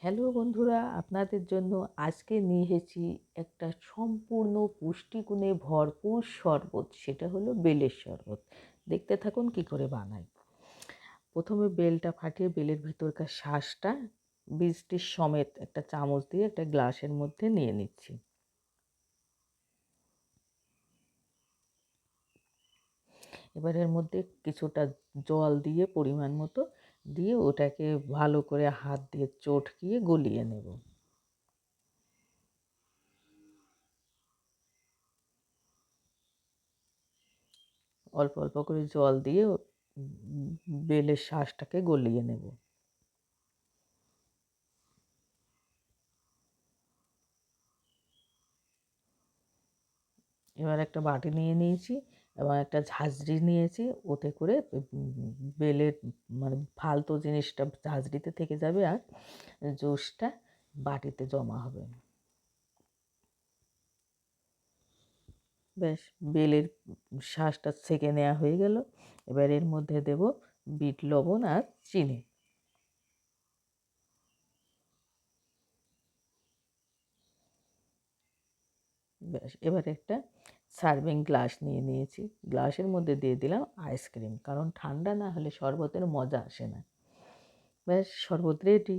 Hello বন্ধুরা, আপনাদের জন্য আজকে নিয়ে এসেছি একটা সম্পূর্ণ পুষ্টিগুণে ভরপুর শরবত। সেটা হলো বেলের শরবত। দেখতে থাকুন কি করে বানাই। প্রথমে বেলটা ফাটিয়ে বেলের ভিতরকার শাঁসটা বীজটির সমেত একটা চামচ দিয়ে একটা গ্লাসের মধ্যে নিয়ে নিচ্ছি। এবার এর মধ্যে কিছুটা জল দিয়ে পরিমাণ মতো দিয়ে ওটাকে ভালো করে হাত দিয়ে চটকিয়ে গলিয়ে নেব। অল্প অল্প করে জল দিয়ে বেলের শাঁসটাকে গলিয়ে নেব। এবার একটা বাটি নিয়ে নিয়েছি এবং একটা ঝাঁঝরি নিয়েছি, ওতে করে বেলের মানে ফালতু জিনিসটা ঝাঁঝরিতে থেকে যাবে আর জুসটা বাটিতে জমা হবে। ব্যাস, বেলের শাঁসটা ছেঁকে নেওয়া হয়ে গেল। এবার এর মধ্যে দেব বিট লবণ আর চিনি। ব্যাস, এবার একটা সার্ভিং গ্লাস নিয়ে নিয়েছি, গ্লাসের মধ্যে দিয়ে দিলাম আইসক্রিম, কারণ ঠান্ডা না হলে শরবতের মজা আসে না। ব্যাস, শরবত রেডি।